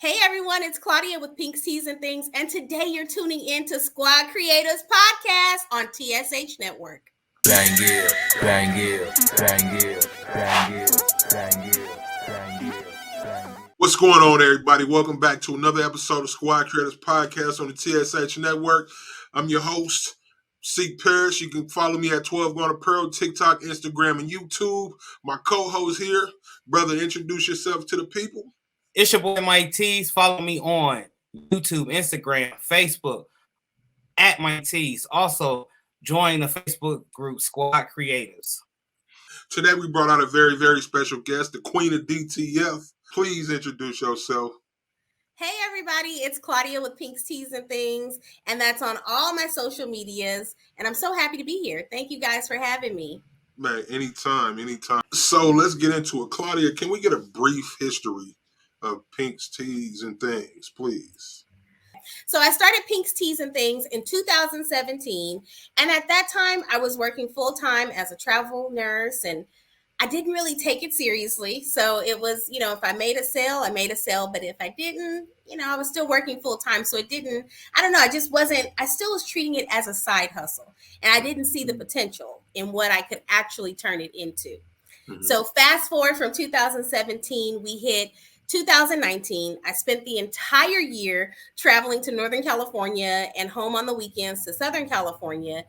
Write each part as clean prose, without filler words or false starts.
Hey everyone, it's Claudia with Pink Teas and Things, and today you're tuning in to Squad Creators Podcast on TSH Network. Bang it, bang it, bang it, bang it, bang it, bang it, bang it. What's going on, everybody? Welcome back to another episode of Squad Creators Podcast on the TSH Network. I'm your host, Seak. You can follow me at 12 Gone to Pearl, TikTok, Instagram, and YouTube. My co-host here, brother, introduce yourself to the people. It's your boy Mike Tees. Follow me on YouTube, Instagram, Facebook at Mike Tees. Also, join the Facebook group Squad Creators. Today we brought out a very, very special guest, the Queen of DTF. Please introduce yourself. Hey everybody, it's Claudia with Pink Teas and Things, and that's on all my social medias, and I'm so happy to be here. Thank you guys for having me. Man, anytime. So let's get into it. Claudia, can we get a brief history of Pink's Teas and Things, please? So I started Pink's Teas and Things in 2017. And at that time, I was working full time as a travel nurse, and I didn't really take it seriously. So it was, if I made a sale, I made a sale. But if I didn't, I was still working full time. So it didn't, I don't know. I still was treating it as a side hustle. And I didn't see the potential in what I could actually turn it into. Mm-hmm. So fast forward from 2017, we hit 2019, I spent the entire year traveling to Northern California and home on the weekends to Southern California.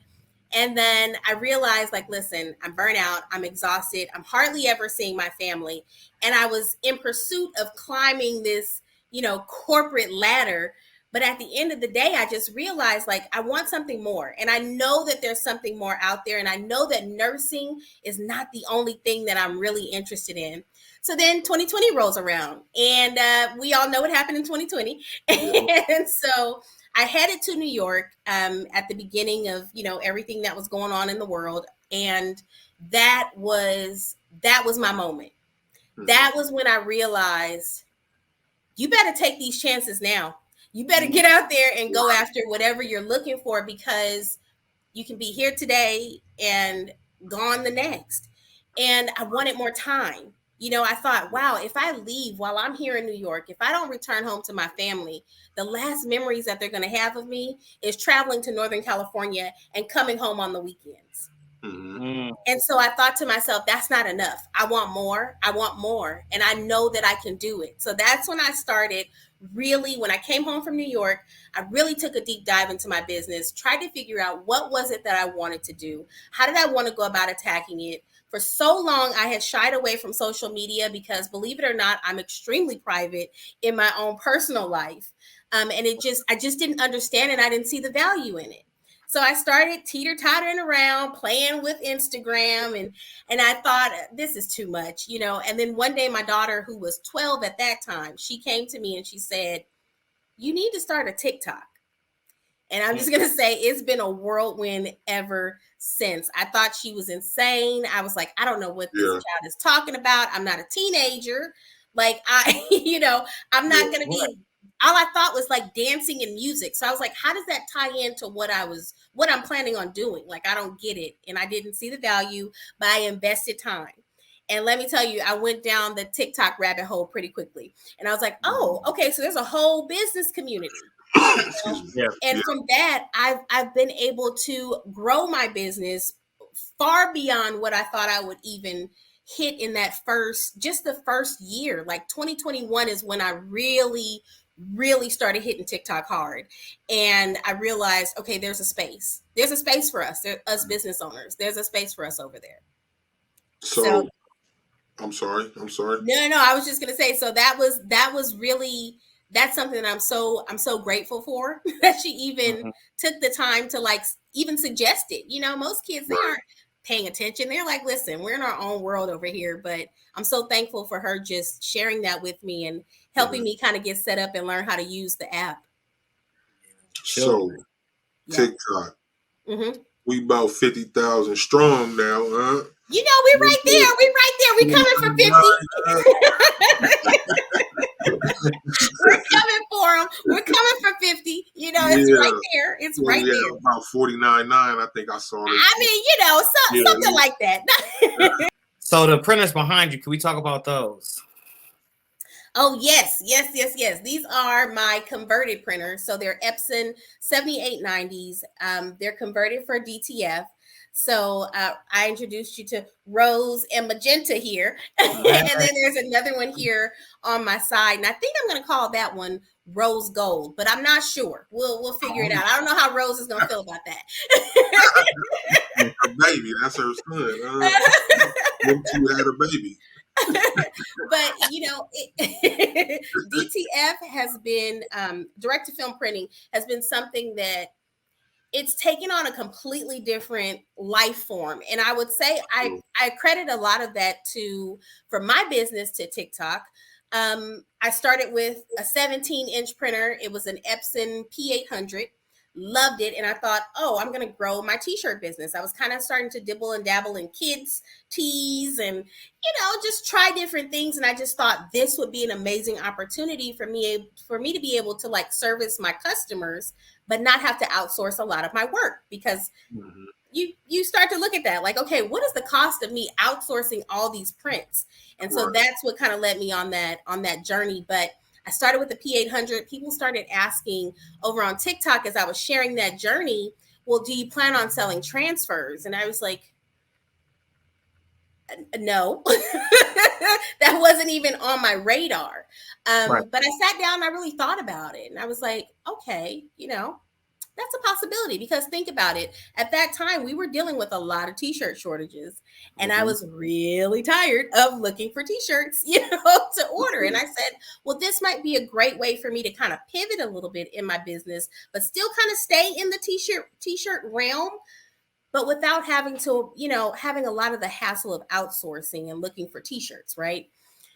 And then I realized, listen, I'm burnt out. I'm exhausted. I'm hardly ever seeing my family. And I was in pursuit of climbing this, corporate ladder. But at the end of the day, I just realized, I want something more. And I know that there's something more out there. And I know that nursing is not the only thing that I'm really interested in. So then 2020 rolls around, and we all know what happened in 2020. And so I headed to New York at the beginning of, everything that was going on in the world. And that was my moment. Mm-hmm. That was when I realized, you better take these chances now. You better get out there and go after whatever you're looking for, because you can be here today and gone the next. And I wanted more time. I thought, wow, if I leave while I'm here in New York, if I don't return home to my family, the last memories that they're going to have of me is traveling to Northern California and coming home on the weekends. Mm-hmm. And so I thought to myself, that's not enough. I want more. And I know that I can do it. So that's when I started. Really, when I came home from New York, I really took a deep dive into my business, tried to figure out what was it that I wanted to do? How did I want to go about attacking it? For so long, I had shied away from social media because, believe it or not, I'm extremely private in my own personal life. And I just didn't understand it. I didn't see the value in it. So I started teeter-tottering around, playing with Instagram, and I thought, this is too much, And then one day, my daughter, who was 12 at that time, she came to me and she said, you need to start a TikTok. And I'm just going to say, it's been a whirlwind ever since. I thought she was insane. I was like, I don't know what this child is talking about. I'm not a teenager. I'm not going to be... All I thought was dancing and music. So I was like, how does that tie into what I'm planning on doing? I don't get it. And I didn't see the value, but I invested time. And let me tell you, I went down the TikTok rabbit hole pretty quickly. And I was like, oh, okay, so there's a whole business community. From that, I've been able to grow my business far beyond what I thought I would even hit in that the first year. 2021 is when I really started hitting TikTok hard. And I realized, okay, there's a space for us, us business owners. There's a space for us over there. So I'm sorry. No, I was just going to say, so that was really, that's something that I'm so grateful for that she even took the time to even suggest it. Most kids, they aren't paying attention. They're like, listen, we're in our own world over here, but I'm so thankful for her just sharing that with me and helping me kind of get set up and learn how to use the app. So TikTok, we about 50,000 strong now, huh? We're right there. We coming for 50. We're coming for them. We're coming for 50. It's right there. It's right there. About 49.9, I think I saw it. I mean, something like that. So the printers behind you, can we talk about those? Oh, yes, yes, yes, yes. These are my converted printers. So they're Epson 7890s. They're converted for DTF. So I introduced you to Rose and Magenta here. And then there's another one here on my side. And I think I'm going to call that one Rose Gold, but I'm not sure. We'll figure it out. I don't know how Rose is going to feel about that. Her baby, that's her son. You had a baby. But DTF has been direct to film printing has been something that it's taken on a completely different life form. And I would say I credit a lot of that for my business to TikTok. I started with a 17-inch printer. It was an Epson P800. Loved it. And I thought, oh, I'm going to grow my t-shirt business. I was kind of starting to dibble and dabble in kids tees and, just try different things. And I just thought this would be an amazing opportunity for me to be able to like service my customers, but not have to outsource a lot of my work, because you start to look at that like, okay, what is the cost of me outsourcing all these prints? And so that's what kind of led me on that journey. But I started with the P800. People started asking over on TikTok as I was sharing that journey, well, do you plan on selling transfers? And I was like, no, that wasn't even on my radar. But I sat down and I really thought about it. And I was like, okay, that's a possibility, because think about it. At that time, we were dealing with a lot of t-shirt shortages, and I was really tired of looking for t-shirts, to order. And I said, well, this might be a great way for me to kind of pivot a little bit in my business, but still kind of stay in the t-shirt realm, but without having to, having a lot of the hassle of outsourcing and looking for t-shirts, right?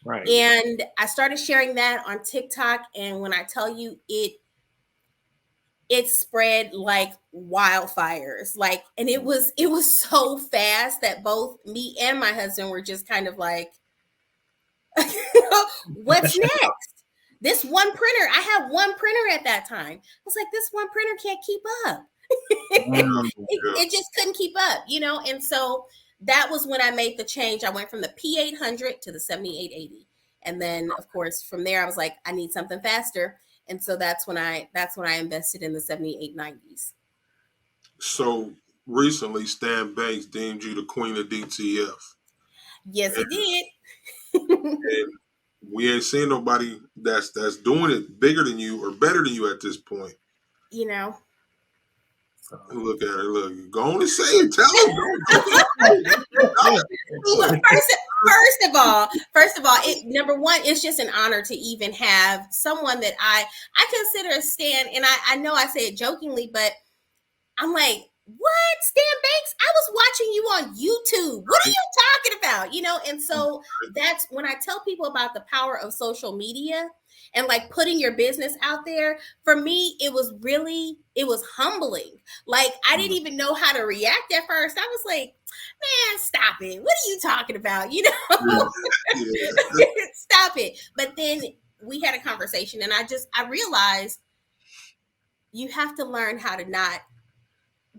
Right. And I started sharing that on TikTok, and when I tell you it spread like wildfires, and it was so fast that both me and my husband were just kind of like, what's next? This one printer, I had one printer at that time. I was like, this one printer can't keep up. It just couldn't keep up, and so that was when I made the change. I went from the P800 to the 7880. And then of course from there I was like, I need something faster. And so that's when I invested in the 7890s. So recently, Stan Banks deemed you the queen of DTF. Yes, he did. And we ain't seen nobody that's doing it bigger than you or better than you at this point. Look at her. Look, go on and say it. Tell them. First of all, number one, it's just an honor to even have someone that I consider a Stan, and I know I say it jokingly, but I'm like, what? Stan Banks? I was watching you on YouTube. What are you talking about? And so that's when I tell people about the power of social media and like putting your business out there. For me, it was humbling. Like, I didn't even know how to react at first. I was like, man, stop it. What are you talking about? Stop it. But then we had a conversation, and I realized you have to learn how to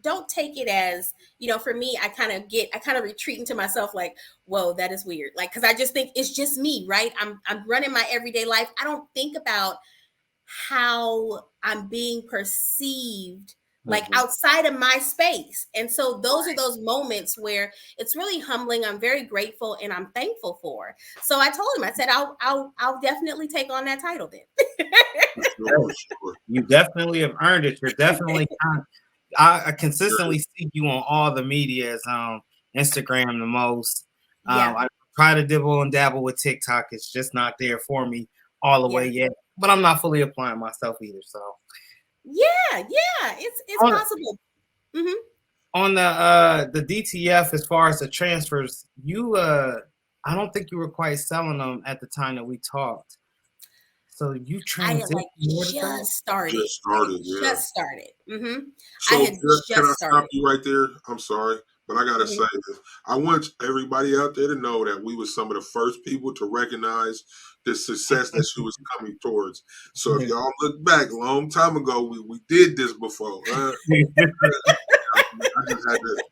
don't take it as, for me, I kind of retreat into myself like, whoa, that is weird. Like, cause I just think it's just me, right? I'm running my everyday life. I don't think about how I'm being perceived, like outside of my space. And so those are those moments where it's really humbling. I'm very grateful and I'm thankful for. So I told him, I said, I'll definitely take on that title then. You definitely have earned it. You're definitely I consistently see you on all the medias, Instagram the most. I try to dibble and dabble with TikTok. It's just not there for me all the way yet, but I'm not fully applying myself either. So it's possible. On the DTF, as far as the transfers, I don't think you were quite selling them at the time that we talked. So you transitioned. Just started. Just started. So can I stop you right there? I'm sorry, but I gotta say this. I want everybody out there to know that we were some of the first people to recognize the success that she was coming towards. So if y'all look back a long time ago, we did this before. I just had to,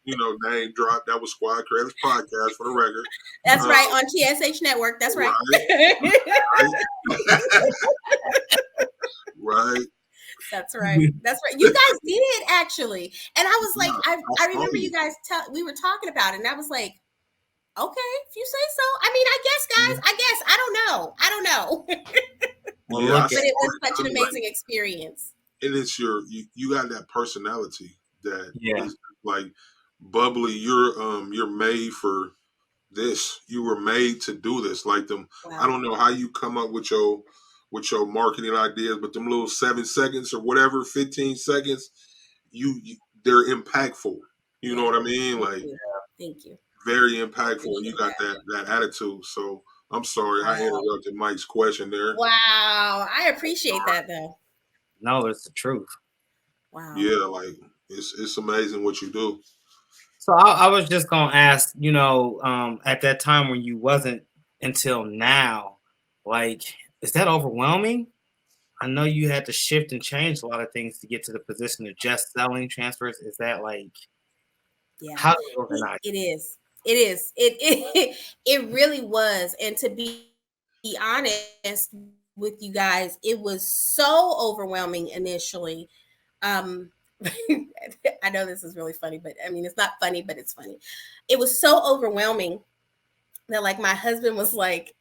name drop. That was Squad Creators Podcast for the record. That's right, on TSH Network. That's right. Right. That's right. That's right. You guys did actually, and I was like, I remember you guys. We were talking about it, and I was like, okay, if you say so. I mean, I guess, guys. I guess I don't know. Well, but it was such an amazing experience. And it's you got that personality that is like bubbly. You're made for this. You were made to do this. Like them. Wow. I don't know how you come up with your marketing ideas, but them little 7 seconds or whatever, 15 seconds, they're impactful. You know what I mean? Like, thank you. Very impactful, and you got that attitude. So I'm sorry I interrupted Mike's question there. Wow, I appreciate that though. No, it's the truth. Wow. Yeah, like it's amazing what you do. So I was just gonna ask, at that time when you wasn't until now, like, is that overwhelming? I know you had to shift and change a lot of things to get to the position of just selling transfers. Is that like, how do you organize? It is. It really was. And to be honest with you guys, it was so overwhelming initially. I know this is really funny, but I mean, it's not funny, but it's funny. It was so overwhelming that like my husband was like,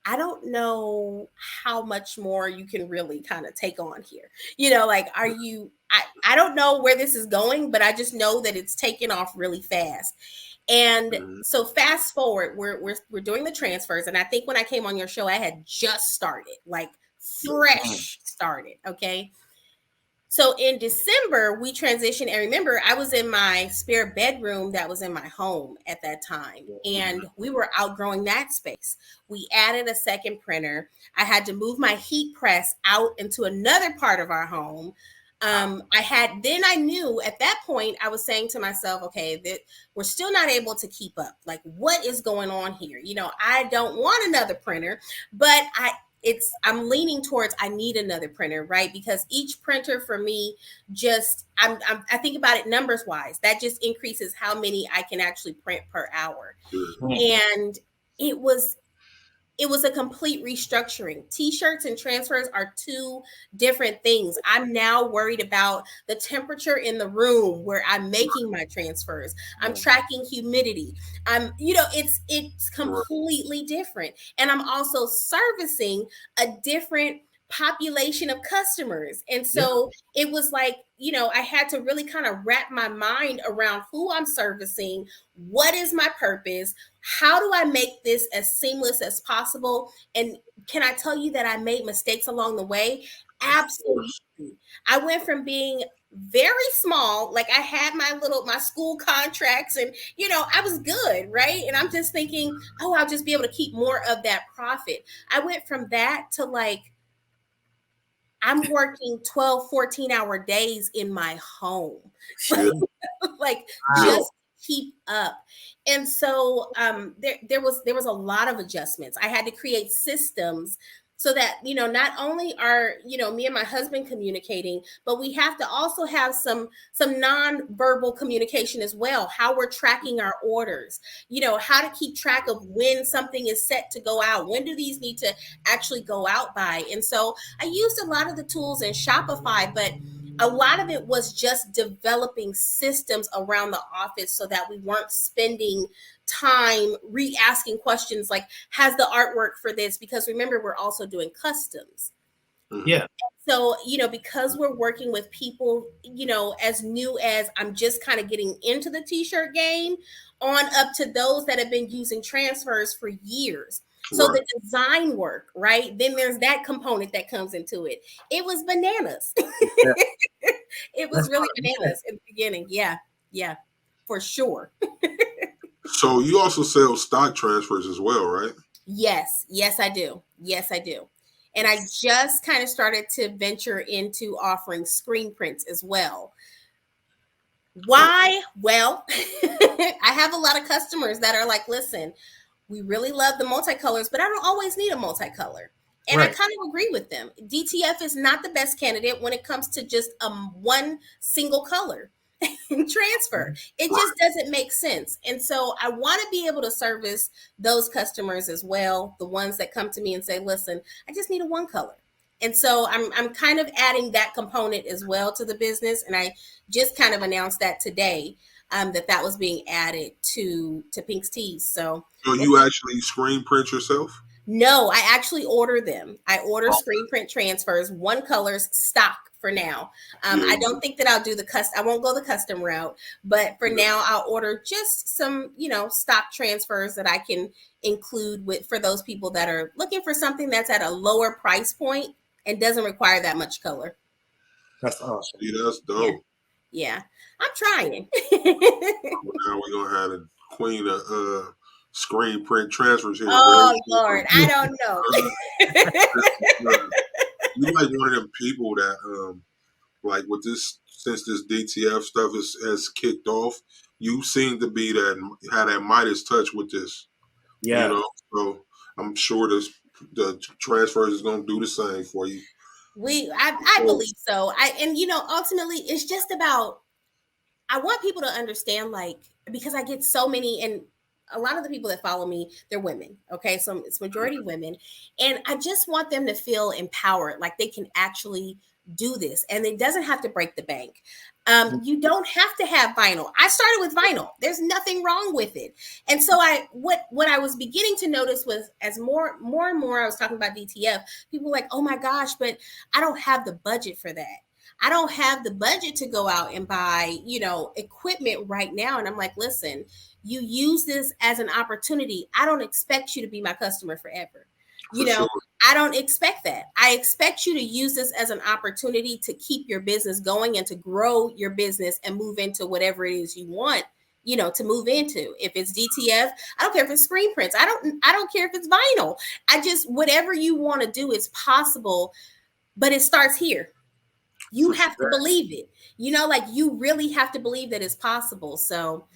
I don't know how much more you can really kind of take on here. Like, are you, I don't know where this is going, but I just know that it's taken off really fast. And so fast forward, we're doing the transfers. And I think when I came on your show, I had just started, like fresh started. Okay. So in December, we transitioned. And remember, I was in my spare bedroom that was in my home at that time. And we were outgrowing that space. We added a second printer. I had to move my heat press out into another part of our home. I knew at that point, I was saying to myself, okay, that we're still not able to keep up. Like, what is going on here? I don't want another printer, but I'm leaning towards I need another printer, right? Because each printer for me, I think about it numbers wise. That just increases how many I can actually print per hour. And it was a complete restructuring. T-shirts and transfers are two different things. I'm now worried about the temperature in the room where I'm making my transfers. I'm tracking humidity. It's completely different. And I'm also servicing a different population of customers. And so it was like, I had to really kind of wrap my mind around who I'm servicing, what is my purpose, how do I make this as seamless as possible? And can I tell you that I made mistakes along the way? Absolutely. I went from being very small, like I had my school contracts and, I was good, right? And I'm just thinking, oh, I'll just be able to keep more of that profit. I went from that to like, I'm working 12, 14-hour days in my home. Like, just keep up. And so there was a lot of adjustments. I had to create systems so that, not only are, me and my husband communicating, but we have to also have some nonverbal communication as well, how we're tracking our orders, how to keep track of when something is set to go out. When do these need to actually go out by? And so I used a lot of the tools in Shopify, but a lot of it was just developing systems around the office so that we weren't spending time re-asking questions like, has the artwork for this? Because remember, we're also doing customs. Yeah. So, because we're working with people, as new as I'm just kind of getting into the t-shirt game on up to those that have been using transfers for years. So the design work, right? Then there's that component that comes into it. It was bananas. It was really bananas in the beginning. Yeah, for sure. So you also sell stock transfers as well, right? Yes, I do. And I just kind of started to venture into offering screen prints as well. Why? Well, I have a lot of customers that are like, listen, we really love the multicolors, but I don't always need a multicolor. And I kind of agree with them. DTF is not the best candidate when it comes to just one single color. transfer. It just doesn't make sense. And so I want to be able to service those customers as well, the ones that come to me and say, listen, I just need a one color. And so I'm kind of adding that component as well to the business. And I just kind of announced that today, that was being added to Pink's Tees. So you actually screen print yourself? No, I actually order them. I order screen print transfers, one colors, stock for now. I don't think that I'll do I won't go the custom route, but for now I'll order just some, stock transfers that I can include for those people that are looking for something that's at a lower price point and doesn't require that much color. That's awesome. See, that's dope. Yeah. I'm trying. Now we're gonna have the queen of screen print transfers here. Oh Lord, I don't know. You like one of them people that like with this, since this DTF stuff has kicked off, you seem to be had that Midas touch with this. Yeah. So I'm sure the transfers is gonna do the same for you. I believe so. Ultimately it's just about, I want people to understand, because I get so many, and a lot of the people that follow me, they're women. Okay. So it's majority women. And I just want them to feel empowered, like they can actually do this. And it doesn't have to break the bank. You don't have to have vinyl. I started with vinyl. There's nothing wrong with it. And so what I was beginning to notice was, as more and more I was talking about DTF, people were like, oh my gosh, but I don't have the budget for that. I don't have the budget to go out and buy, equipment right now. And I'm like, listen, you use this as an opportunity. I don't expect you to be my customer forever. Sure. I don't expect that. I expect you to use this as an opportunity to keep your business going and to grow your business and move into whatever it is you want, to move into. If it's DTF, I don't care if it's screen prints. I don't care if it's vinyl. Whatever you want to do is possible, but it starts here. You have to believe it, you really have to believe that it's possible. So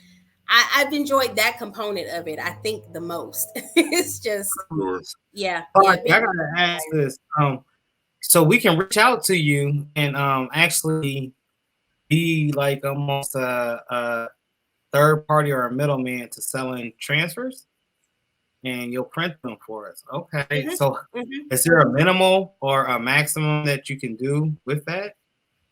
I've enjoyed that component of it, I think, the most. It's just, yeah. I gotta ask this. So we can reach out to you and actually be like almost a third party or a middleman to selling transfers, and you'll print them for us. Okay. Mm-hmm. So is there a minimal or a maximum that you can do with that?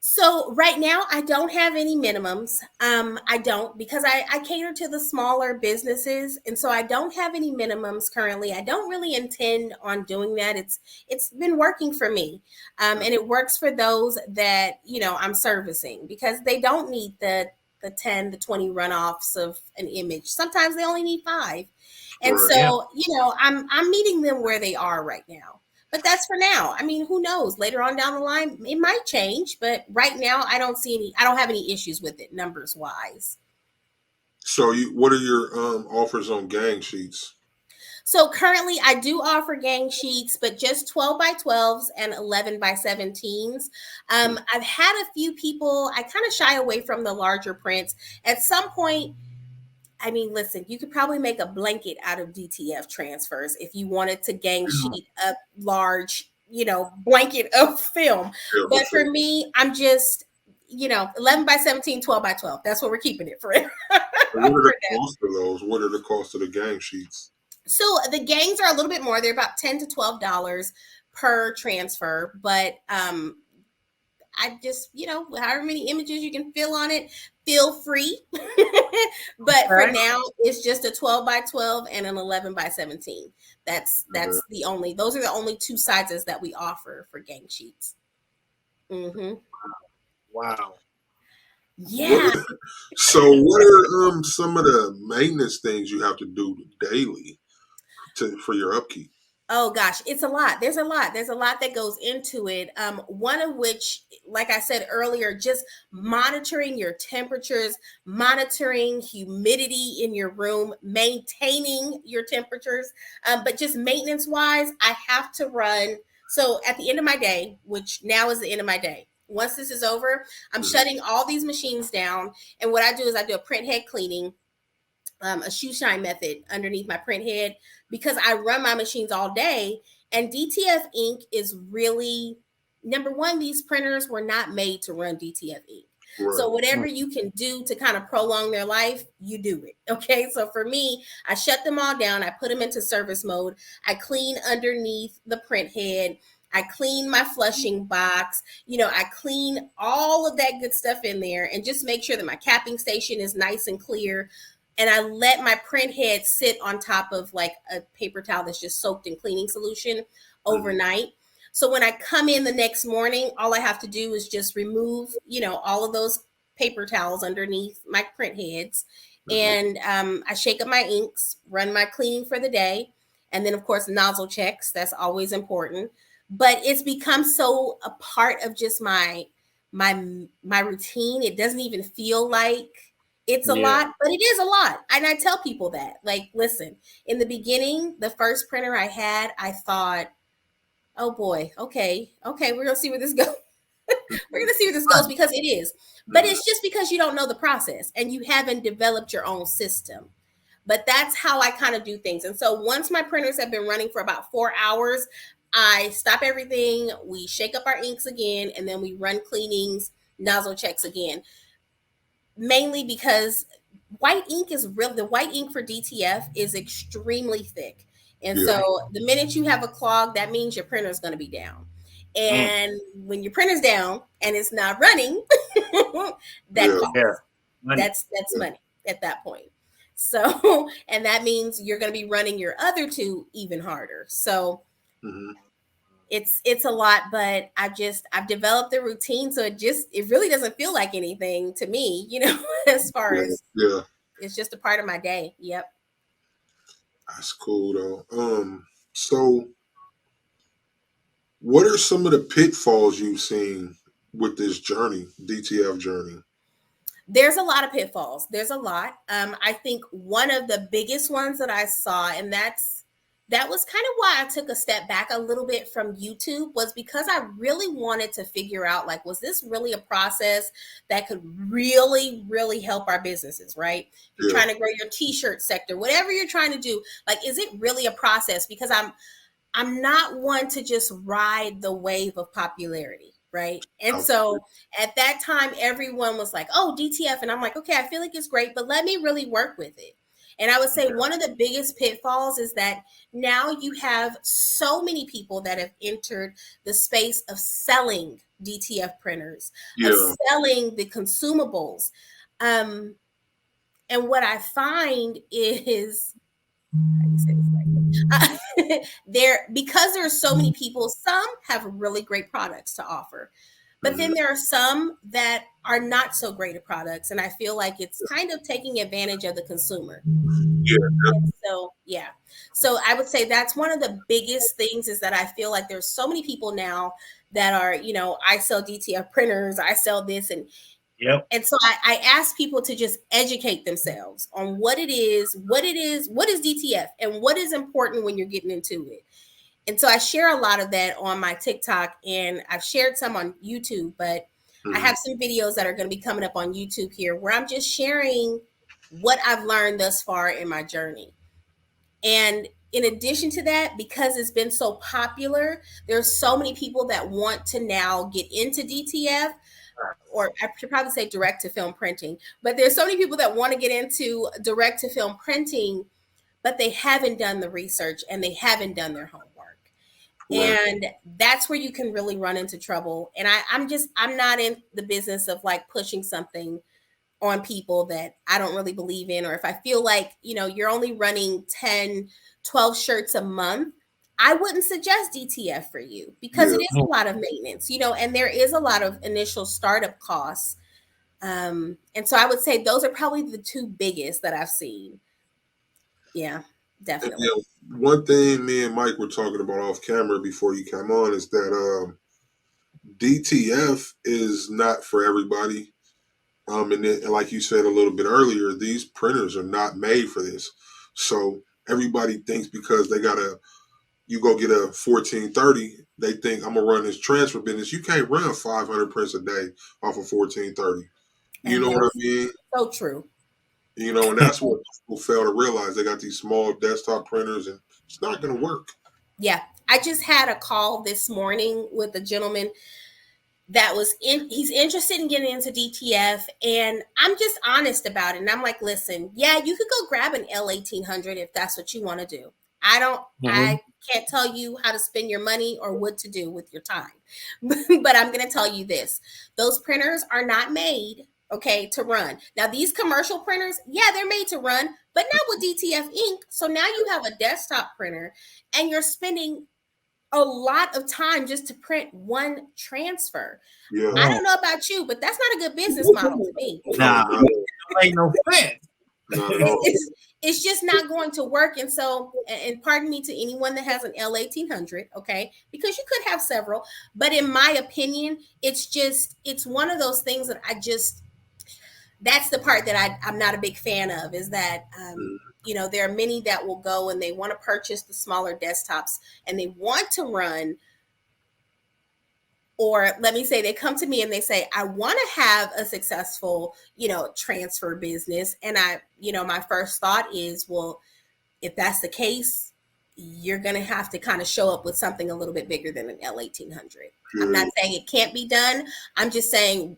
So right now I don't have any minimums. I don't, because I cater to the smaller businesses. And so I don't have any minimums currently. I don't really intend on doing that. It's been working for me. And it works for those that, I'm servicing, because they don't need the 10, the 20 runoffs of an image. Sometimes they only need 5. And so, I'm meeting them where they are right now. But that's for now. I mean, who knows? Later on down the line, it might change. But right now, I don't have any issues with it, numbers wise. So what are your offers on gang sheets? So currently, I do offer gang sheets, but just 12 by 12s and 11 by 17s. I've had a few people, I kind of shy away from the larger prints. At some point, I mean, listen, you could probably make a blanket out of DTF transfers if you wanted to gang sheet a large, blanket of film. Yeah, but for me, I'm just, 11 by 17, 12 by 12. That's what we're keeping it for. What are the cost of those? What are the cost of the gang sheets? So the gangs are a little bit more. They're about $10 to $12 per transfer. But I just, however many images you can fill on it, feel free. But for now, it's just a 12 by 12 and an 11 by 17. Those are the only 2 sizes that we offer for gang sheets. Mm-hmm. Wow. Yeah. So what are some of the maintenance things you have to do daily for your upkeep? Oh gosh, it's a lot. There's a lot that goes into it. One of which, like I said earlier, just monitoring your temperatures, monitoring humidity in your room, maintaining your temperatures. But just maintenance wise, I have to run. So at the end of my day, which now is the end of my day, once this is over, I'm shutting all these machines down. And what I do is I do a print head cleaning, a shoe shine method underneath my print head, because I run my machines all day. And DTF ink is really, number one, these printers were not made to run DTF ink. Right. So whatever you can do to kind of prolong their life, you do it. Okay. So for me, I shut them all down. I put them into service mode. I clean underneath the print head. I clean my flushing box. I clean all of that good stuff in there and just make sure that my capping station is nice and clear. And I let my print head sit on top of like a paper towel that's just soaked in cleaning solution overnight. So when I come in the next morning, all I have to do is just remove, all of those paper towels underneath my print heads. And I shake up my inks, run my cleaning for the day. And then, of course, nozzle checks. That's always important. But it's become so a part of just my routine. It doesn't even feel like it's a lot, but it is a lot. And I tell people that, like, listen, in the beginning, the first printer I had, I thought, oh boy, okay, we're gonna see where this goes. We're gonna see where this goes, because it is. But it's just because you don't know the process and you haven't developed your own system. But that's how I kind of do things. And so once my printers have been running for about 4 hours, I stop everything, we shake up our inks again, and then we run cleanings, nozzle checks again. Mainly because the white ink for DTF is extremely thick. And so the minute you have a clog, that means your printer is going to be down. And when your printer's down and it's not running, that costs. That's money at that point. So, and that means you're going to be running your other two even harder. So it's a lot, but I've developed a routine. So it really doesn't feel like anything to me, as far as it's just a part of my day. Yep. That's cool though. So what are some of the pitfalls you've seen with this journey, DTF journey? There's a lot of pitfalls. There's a lot. I think one of the biggest ones that I saw, and that was kind of why I took a step back a little bit from YouTube, was because I really wanted to figure out, like, was this really a process that could really, really help our businesses, right? If you're trying to grow your t-shirt sector, whatever you're trying to do, like, is it really a process? Because I'm not one to just ride the wave of popularity, right? And so at that time, everyone was like, oh, DTF. And I'm like, okay, I feel like it's great, but let me really work with it. And I would say one of the biggest pitfalls is that now you have so many people that have entered the space of selling DTF printers, of selling the consumables. And what I find is, how do you say this because there are so many people, some have really great products to offer. But then there are some that are not so great at products. And I feel like it's kind of taking advantage of the consumer. So I would say that's one of the biggest things, is that I feel like there's so many people now that are, I sell DTF printers, I sell this. And so I ask people to just educate themselves on what is DTF, and what is important when you're getting into it. And so I share a lot of that on my TikTok, and I've shared some on YouTube, but I have some videos that are going to be coming up on YouTube here where I'm just sharing what I've learned thus far in my journey. And in addition to that, because it's been so popular, there's so many people that want to now get into DTF, or I should probably say direct to film printing, but there's so many people that want to get into direct to film printing, but they haven't done the research and they haven't done their homework. And that's where you can really run into trouble. And I'm not in the business of like pushing something on people that I don't really believe in, or if I feel like, you're only running 10, 12 shirts a month, I wouldn't suggest DTF for you, because it is a lot of maintenance, and there is a lot of initial startup costs. And so I would say those are probably the two biggest that I've seen. Yeah, definitely. One thing me and Mike were talking about off camera before you came on is that DTF is not for everybody. And like you said a little bit earlier, these printers are not made for this. So everybody thinks because you go get a 1430, they think I'm gonna run this transfer business. You can't run 500 prints a day off of 1430. You know what I mean? So true. And that's what people fail to realize. They got these small desktop printers, and it's not going to work. Yeah. I just had a call this morning with a gentleman. that was he's interested in getting into DTF, and I'm just honest about it. And I'm like, listen, yeah, you could go grab an L1800 if that's what you want to do. I can't tell you how to spend your money or what to do with your time. But I'm going to tell you this. Those printers are not made, okay, to run. Now, these commercial printers, yeah, they're made to run, but not with DTF ink. So now you have a desktop printer and you're spending a lot of time just to print one transfer. Yeah. I don't know about you, but that's not a good business model to me. Nah, it ain't no sense. It's just not going to work. And so, and pardon me to anyone that has an L1800, okay, because you could have several, but in my opinion, it's one of those things that that's the part that I'm not a big fan of, is that, you know, there are many that will go and they want to purchase the smaller desktops and they want to run, or let me say, they come to me and they say, I want to have a successful, you know, transfer business. And my first thought is, well, if that's the case, you're going to have to kind of show up with something a little bit bigger than an L1800. I'm not saying it can't be done. I'm just saying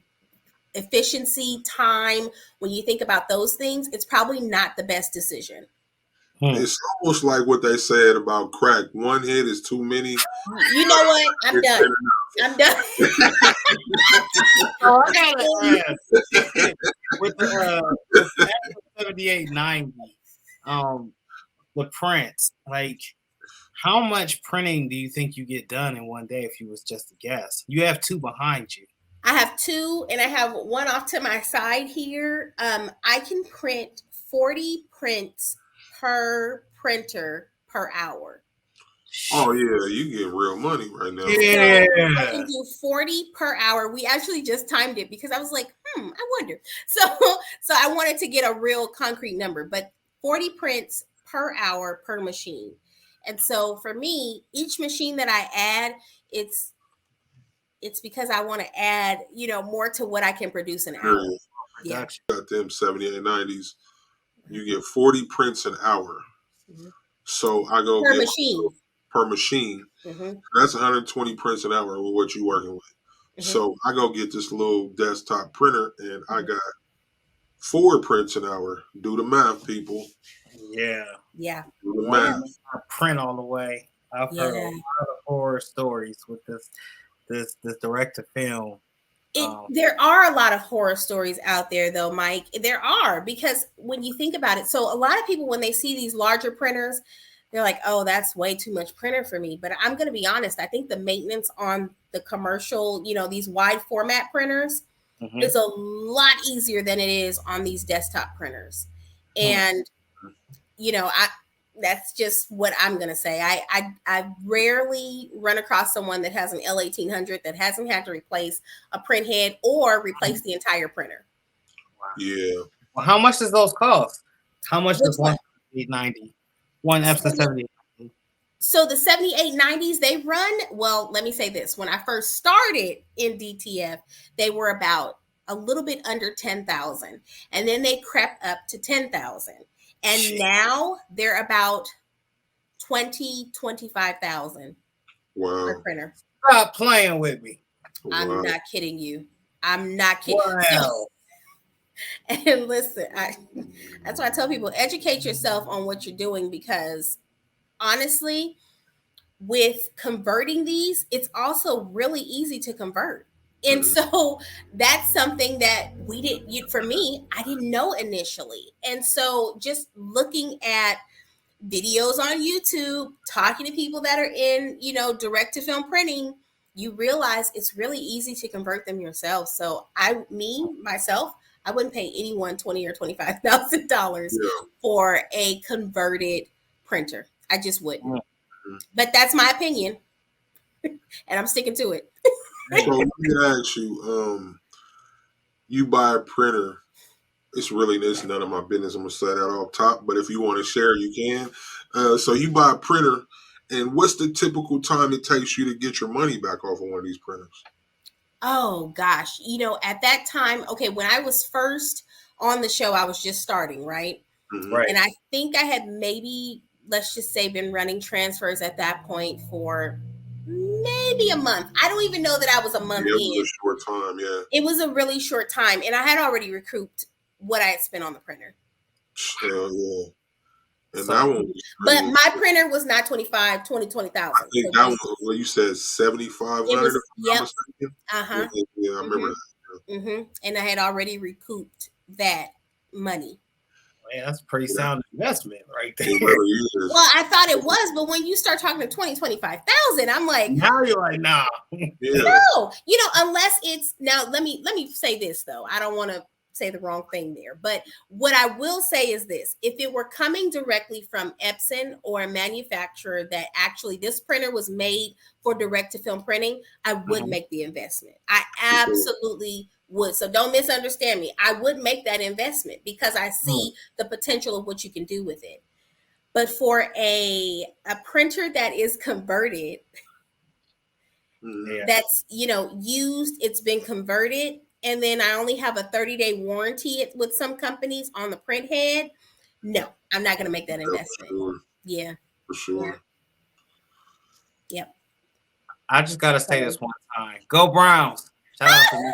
efficiency, time, when you think about those things, it's probably not the best decision. It's almost like what they said about crack. One hit is too many. You know what? I'm done. I'm done. With the 7890, the prints, like, how much printing do you think you get done in one day if you was just a guess? You have two behind you. I have two, and I have one off to my side here. I can print 40 prints per printer per hour. Oh yeah, you get real money right now. Yeah, so I can do 40 per hour. We actually just timed it because I was like, I wonder. So I wanted to get a real concrete number, but 40 prints per hour per machine. And so for me, each machine that I add, it's because I want to add, you know, more to what I can produce an hour. Yeah. Got them 7890s. You get 40 prints an hour. Mm-hmm. So I go per machine. Per machine. Mm-hmm. That's 120 prints an hour with what you're working with. Mm-hmm. So I go get this little desktop printer and I got 4 prints an hour. Do the math, people. Yeah. Yeah. Do the math. I print all the way. I've heard a lot of horror stories with this direct to film. There are a lot of horror stories out there, though, Mike. There are, because when you think about it, so a lot of people, when they see these larger printers, they're like, oh, that's way too much printer for me. But I'm going to be honest. I think the maintenance on the commercial, you know, these wide format printers is a lot easier than it is on these desktop printers. And, you know, that's just what I'm going to say. I rarely run across someone that has an L1800 that hasn't had to replace a print head or replace the entire printer. Wow. Yeah. Well, how much does those cost? How much does one 7890? One Epson 7890? So the 7890s, they run, well, let me say this. When I first started in DTF, they were about a little bit under 10,000. And then they crept up to 10,000. And now they're about 25,000 per printer. Stop playing with me. I'm not kidding you. I'm not kidding. Wow. And listen, that's why I tell people, educate yourself on what you're doing, because honestly, with converting these, it's also really easy to convert. And so that's something that for me, I didn't know initially. And so just looking at videos on YouTube, talking to people that are in, you know, direct to film printing, you realize it's really easy to convert them yourself. So myself, I wouldn't pay anyone $20,000 or $25,000 for a converted printer. I just wouldn't. But that's my opinion, and I'm sticking to it. So let me ask you, you buy a printer. It's none of my business. I'm gonna say that off top, but if you want to share, you can. So you buy a printer, and what's the typical time it takes you to get your money back off of one of these printers? Oh gosh, you know, at that time, okay, when I was first on the show, I was just starting, right? Right. And I think I had maybe, let's just say, been running transfers at that point for maybe a month. I don't even know that I was a month Yeah, it in. was a short time. Yeah, it was a really short time, and I had already recouped what I had spent on the printer. hell yeah. And So- that one was But pretty- my printer was not 20,000. I think that one, what you said, 7,500. It was, yep. Yeah, yeah, I remember that. And I had already recouped that money. Man, that's a pretty sound investment right there. It really is. Well, I thought it was, but when you start talking to 25,000, I'm like, Now you're like, nah. Yeah. no, unless it's now. Let me say this though. I don't want to say the wrong thing there, but what I will say is this: if it were coming directly from Epson or a manufacturer that actually this printer was made for direct to film printing, I would make the investment. I absolutely would. So don't misunderstand me. I would make that investment because I see the potential of what you can do with it. But for a printer that is converted, that's used, it's been converted, and then I only have a 30-day warranty with some companies on the print head. No, I'm not going to make that investment. For sure. Yep. I just gotta say this one time. Go Browns! Shout out to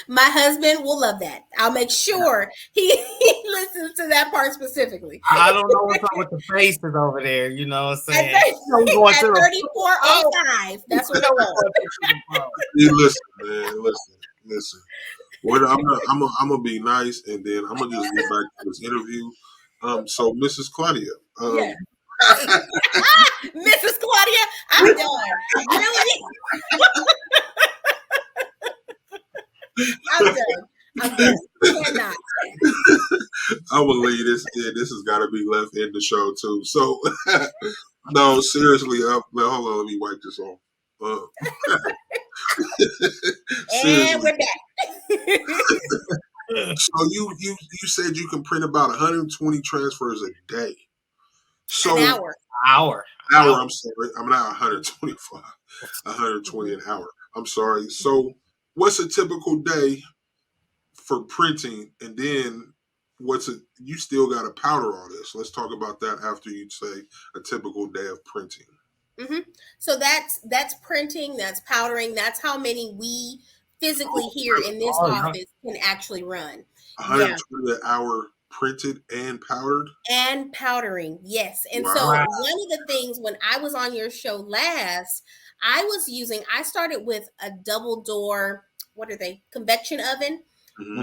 my husband will love that. I'll make sure he listens to that part specifically. I don't know what's up with the faces over there. You know what I'm saying? At 3405. That's what it was. Hey, listen, man. Listen. I'm gonna be nice, and then I'm gonna just get back to this interview. So Mrs. Claudia. Yeah. Mrs. Claudia, I'm done. Really? I'm done. Cannot. I will leave this. Yeah, this has got to be left in the show too. So, no, seriously. Hold on, let me wipe this off. And we're back. So you said you can print about 120 transfers a day. So an hour. I'm sorry. I'm not 125. 120 an hour. I'm sorry. So what's a typical day for printing, and then you still got to powder all this. Let's talk about that after you say a typical day of printing. So that's printing, that's powdering, that's how many we physically here in this office can actually run. 120 an hour printed and powdered? And powdering, yes. And so one of the things when I was on your show last, I started with a double door, convection oven,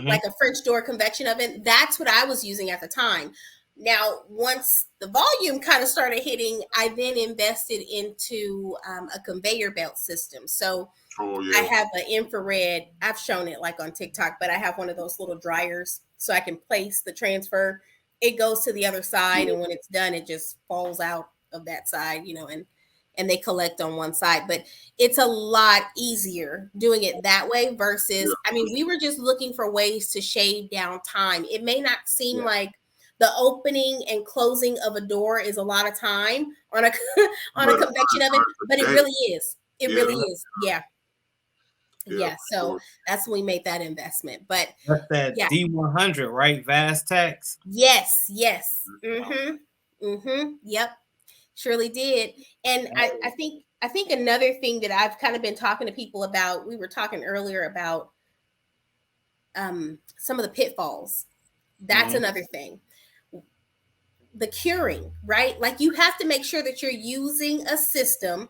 like a French door convection oven. That's what I was using at the time. Now, once the volume kind of started hitting, I then invested into a conveyor belt system. So I have an infrared, I've shown it like on TikTok, but I have one of those little dryers so I can place the transfer. It goes to the other side, and when it's done, it just falls out of that side, and they collect on one side. But it's a lot easier doing it that way versus, we were just looking for ways to shave down time. It may not seem like the opening and closing of a door is a lot of time on a convection oven, but it really is. It really is. Yeah. So that's when we made that investment. But that's that D100, right? Vastex. Yes. Yep. Surely did. And I think another thing that I've kind of been talking to people about, we were talking earlier about some of the pitfalls. That's another thing. The curing, right? Like you have to make sure that you're using a system.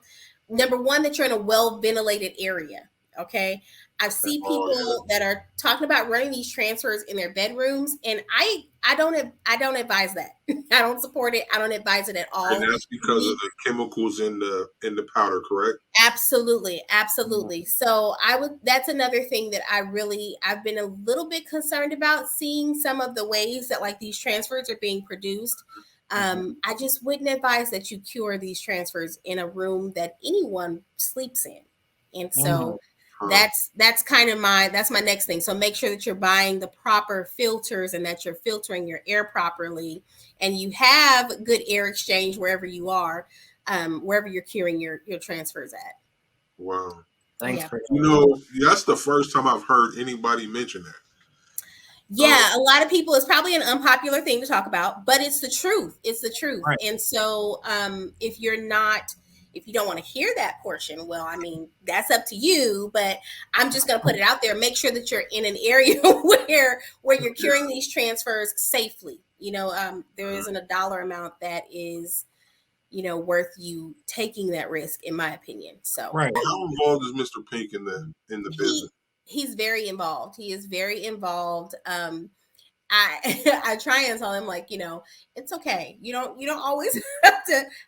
Number one, that you're in a well-ventilated area. Okay. I see people that are talking about running these transfers in their bedrooms, and I don't advise that. I don't support it. I don't advise it at all. And that's because of the chemicals in the powder, correct? Absolutely. So that's another thing that I've been a little bit concerned about, seeing some of the ways that like these transfers are being produced. I just wouldn't advise that you cure these transfers in a room that anyone sleeps in. And so that's kind of that's my next thing. So make sure that you're buying the proper filters and that you're filtering your air properly, and you have good air exchange wherever you are, wherever you're curing your transfers at. Wow. Thanks for that's the first time I've heard anybody mention that. Yeah, a lot of people, it's probably an unpopular thing to talk about, but it's the truth. It's the truth. Right. And so if you're not if you don't want to hear that portion, well, I mean, that's up to you, but I'm just going to put it out there. Make sure that you're in an area where you're curing these transfers safely. There isn't a dollar amount that is, worth you taking that risk, in my opinion. So, right. How involved is Mr. Pink in the business? He's very involved. He is very involved. I I try and tell him, like, it's okay. You don't always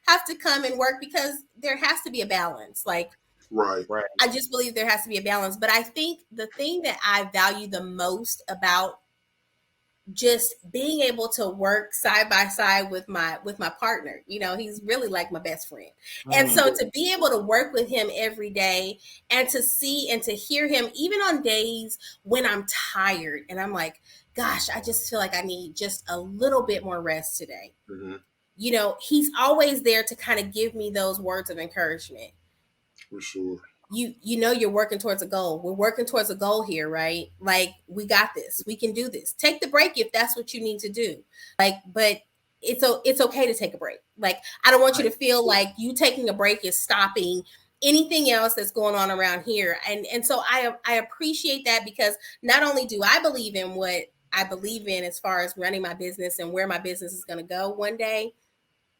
have to come and work, because there has to be a balance. Like, Right. I just believe there has to be a balance. But I think the thing that I value the most about just being able to work side by side with my partner, he's really like my best friend. And so to be able to work with him every day, and to see and to hear him even on days when I'm tired and I'm like, gosh, I just feel like I need just a little bit more rest today. He's always there to kind of give me those words of encouragement. For sure. You're working towards a goal. We're working towards a goal here, right? Like, we got this. We can do this. Take the break if that's what you need to do. Like, but it's okay to take a break. Like, I don't want you to feel like you taking a break is stopping anything else that's going on around here. And so I appreciate that, because not only do I believe in what I believe in as far as running my business and where my business is going to go one day,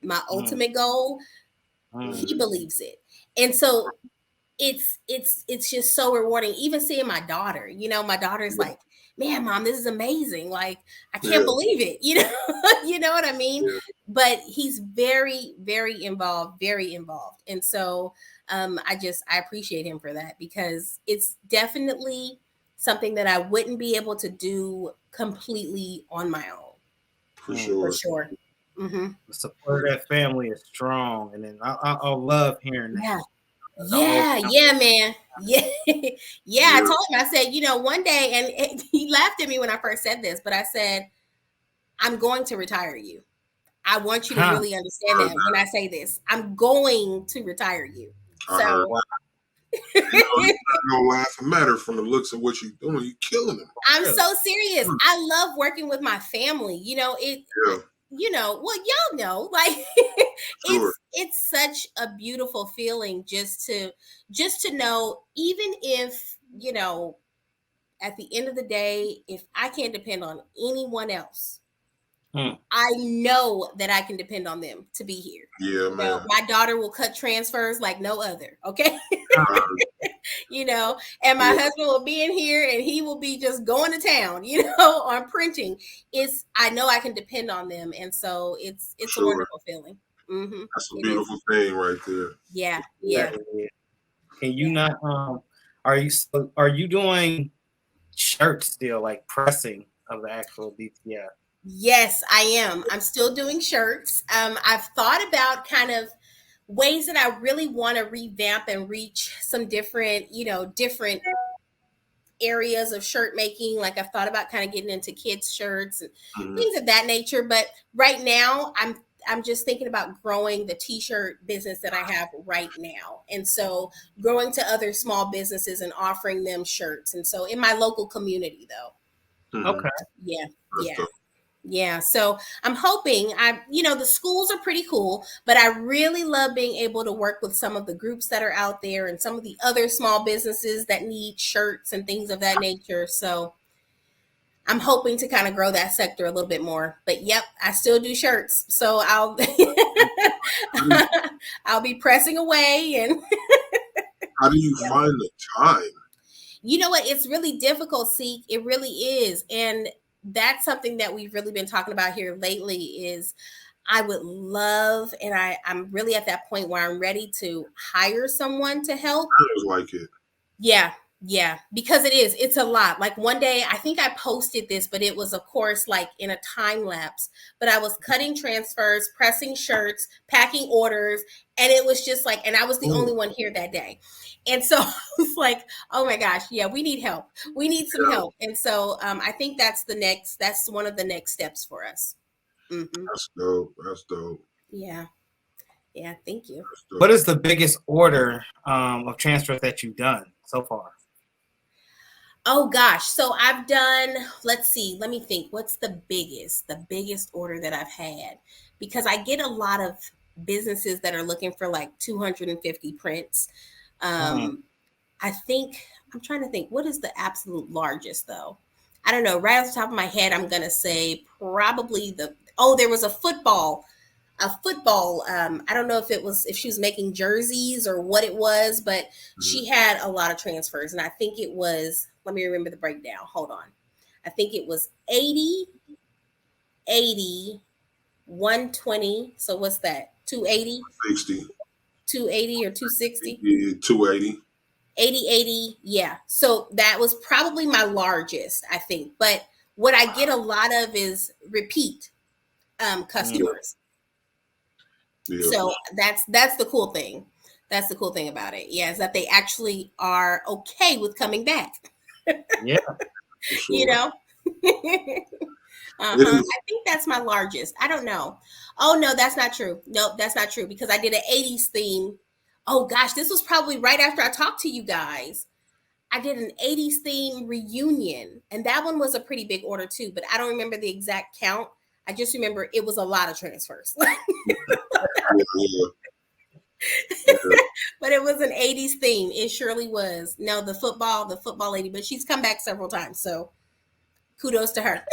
my ultimate goal, he believes it. And so it's just so rewarding. Even seeing my daughter, my daughter's like, man, Mom, this is amazing. Like, I can't believe it. You know what I mean? Yeah. But he's very, very involved. And so I appreciate him for that, because it's definitely something that I wouldn't be able to do completely on my own. For sure. Mm-hmm. The support of that family is strong. And then I love hearing that. Yeah, man. Yeah. I told him, I said, one day, and he laughed at me when I first said this, but I said, I'm going to retire you. I want you to really understand that when I say this. I'm going to retire you. So, no laughing matter from the looks of what you're doing. You're killing them. I'm so serious. I love working with my family. Well, y'all know, like, it's such a beautiful feeling just to know, even if, at the end of the day, if I can't depend on anyone else, I know that I can depend on them to be here. Yeah, man. My daughter will cut transfers like no other. Okay. And my husband will be in here and he will be just going to town, on printing. I know I can depend on them. And so it's a wonderful feeling. Mm-hmm. That's a beautiful thing right there. Yeah. Can you not, are you doing shirts still, like pressing of the actual DTF? Yes, I am. I'm still doing shirts. I've thought about kind of ways that I really want to revamp and reach some different areas of shirt making. Like, I've thought about kind of getting into kids' shirts and things of that nature. But right now, I'm just thinking about growing the t-shirt business that I have right now. And so growing to other small businesses and offering them shirts. And so in my local community, though. Okay. Yeah. So I'm hoping the schools are pretty cool, but I really love being able to work with some of the groups that are out there and some of the other small businesses that need shirts and things of that nature. So I'm hoping to kind of grow that sector a little bit more. But yep, I still do shirts. So I'll be pressing away. And how do you find the time? You know what? It's really difficult, Seek. It really is. And that's something that we've really been talking about here lately is I would love, and I'm really at that point where I'm ready to hire someone to help. I like it. Yeah, because it's a lot. Like, one day, I think I posted this, but it was, of course, like in a time lapse, but I was cutting transfers, pressing shirts, packing orders. And it was just like, and I was the only one here that day. And so I was like, oh my gosh, yeah, we need help. We need some help. And so I think that's one of the next steps for us. Mm-hmm. That's dope. Yeah. Thank you. What is the biggest order of transfers that you've done so far? Oh gosh. So I've done, let me think. What's the biggest order that I've had? Because I get a lot of businesses that are looking for like 250 prints. I think I'm trying to think what is the absolute largest though. I don't know. Right off the top of my head, I'm gonna say probably there was a football. I don't know if she was making jerseys or what it was, but she had a lot of transfers, and I think it was. Let me remember the breakdown. Hold on. I think it was 80, 80, 120. So what's that? 280, 60. 280 or 260? Yeah, 280. 80, 80. Yeah. So that was probably my largest, I think. But what I get a lot of is repeat customers. Yeah. So that's the cool thing. That's the cool thing about it. Yeah, is that they actually are okay with coming back. Yeah. Sure. You know? I think that's my largest. I don't know. Oh no, that's not true. Nope, that's not true because I did an 80s theme. Oh gosh, this was probably right after I talked to you guys. I did an 80s theme reunion, and that one was a pretty big order too, but I don't remember the exact count. I just remember it was a lot of transfers. But it was an 80s theme. It surely was. No, the football lady, but she's come back several times, so kudos to her.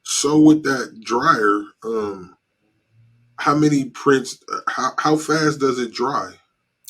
So with that dryer, how many prints? How fast does it dry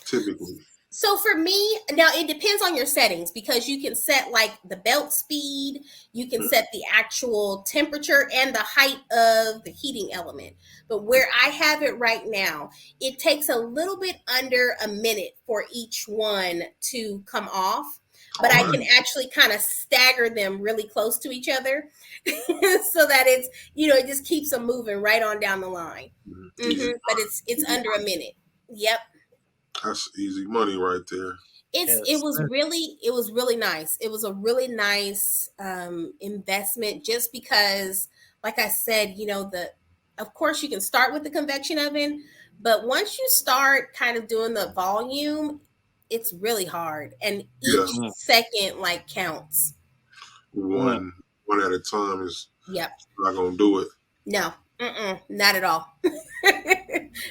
typically? So for me, now it depends on your settings because you can set like the belt speed, you can set the actual temperature and the height of the heating element. But where I have it right now, it takes a little bit under a minute for each one to come off. But I can actually kind of stagger them really close to each other so that it's, it just keeps them moving right on down the line. But it's under a minute. Yep. That's easy money right there. It was really nice. It was a really nice investment just because, like I said, of course you can start with the convection oven, but once you start kind of doing the volume, it's really hard, and each second like counts. One at a time is not gonna do it. No, not at all.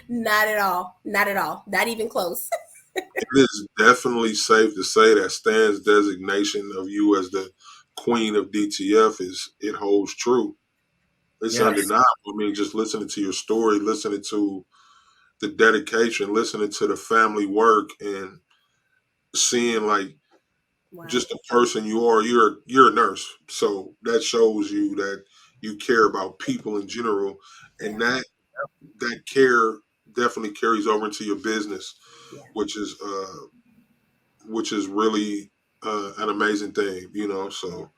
Not at all. Not at all. Not even close. It is definitely safe to say that Stan's designation of you as the queen of DTF it holds true. It's undeniable. I mean, just listening to your story, listening to the dedication, listening to the family work, and seeing like just the person you are. You're a nurse, so that shows you that you care about people in general, and that care definitely carries over into your business, which is really an amazing thing, So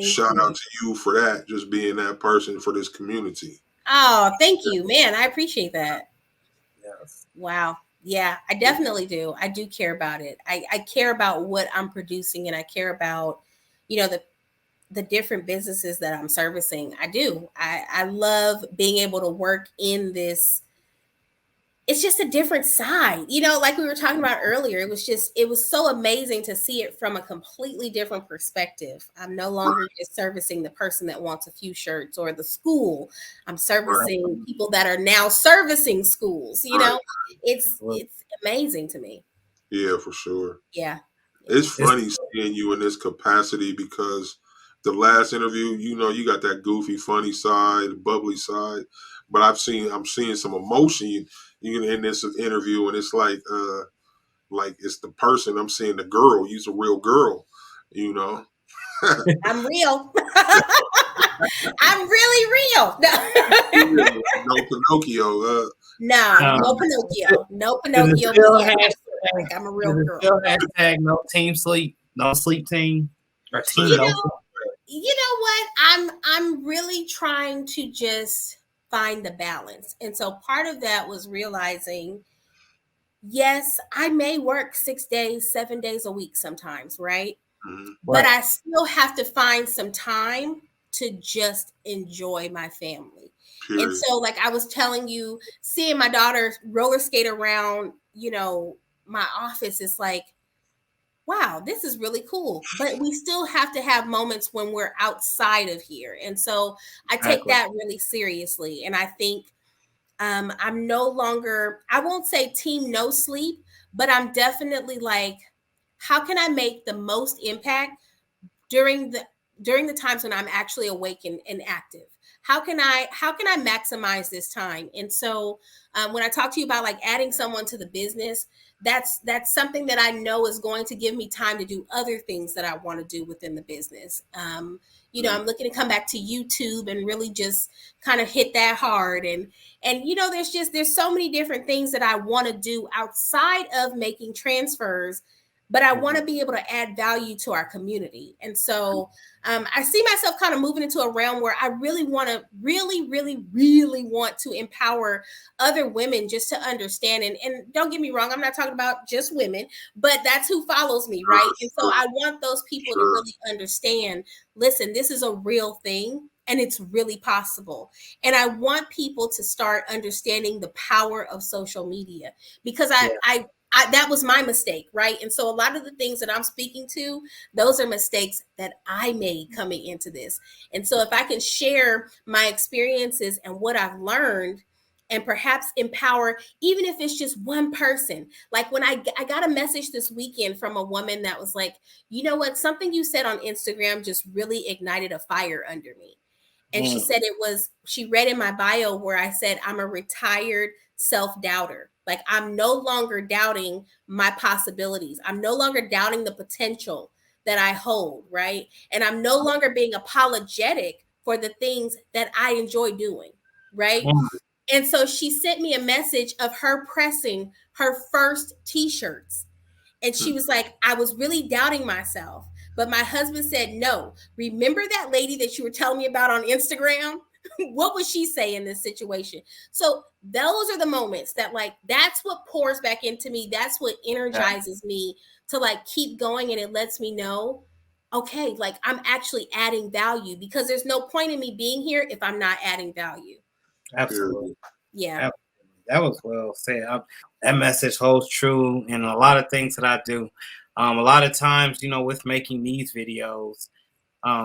shout out to you for that, just being that person for this community. Oh, thank you, man. I appreciate that. Yes. Wow. Yeah, I definitely do. I do care about it. I care about what I'm producing, and I care about, the different businesses that I'm servicing. I do. I love being able to work in this. It's just a different side, like we were talking about earlier. It was so amazing to see it from a completely different perspective. I'm no longer just servicing the person that wants a few shirts or the school. I'm servicing people that are now servicing schools. It's amazing to me. Yeah, for sure. Yeah. It's funny seeing you in this capacity because the last interview, you got that goofy, funny side, bubbly side, but I'm seeing some emotion in this interview, and it's like it's the person. I'm seeing the girl. You's a real girl, I'm real. I'm really real. No Pinocchio. No Pinocchio. No Pinocchio. I'm a real girl. Hashtag no team sleep. No sleep team. Or team you know what? I'm really trying to just find the balance. And so part of that was realizing, yes, I may work 6 days, 7 days a week sometimes, right? But I still have to find some time to just enjoy my family. Period. And so, like I was telling you, seeing my daughter roller skate around, my office is like, wow, this is really cool. But we still have to have moments when we're outside of here. And so I take Exactly. that really seriously. And I think I'm no longer, I won't say team no sleep, but I'm definitely like, how can I make the most impact during the times when I'm actually awake and active? How can I maximize this time? And so when I talk to you about like adding someone to the business, that's something that I know is going to give me time to do other things that I want to do within the business. I'm looking to come back to YouTube and really just kind of hit that hard. And there's so many different things that I want to do outside of making transfers, but I want to be able to add value to our community. And so I see myself kind of moving into a realm where I really want to, really, really, really want to empower other women just to understand. And don't get me wrong, I'm not talking about just women, but that's who follows me, right? And so I want those people to really understand, listen, this is a real thing. And it's really possible. And I want people to start understanding the power of social media, because that was my mistake, right? And so a lot of the things that I'm speaking to, those are mistakes that I made coming into this. And so if I can share my experiences and what I've learned and perhaps empower, even if it's just one person. Like when I got a message this weekend from a woman that was like, you know what, something you said on Instagram just really ignited a fire under me. And she said she read in my bio where I said, I'm a retired self-doubter. Like I'm no longer doubting my possibilities. I'm no longer doubting the potential that I hold, right? And I'm no longer being apologetic for the things that I enjoy doing, right? And so she sent me a message of her pressing her first t-shirts. And she was like, I was really doubting myself. But my husband said, no, remember that lady that you were telling me about on Instagram? What would she say in this situation? So those are the moments that like, that's what pours back into me. That's what energizes me to like keep going. And it lets me know, okay, like I'm actually adding value, because there's no point in me being here if I'm not adding value. Absolutely. Yeah. That was well said. That message holds true in a lot of things that I do. A lot of times, with making these videos,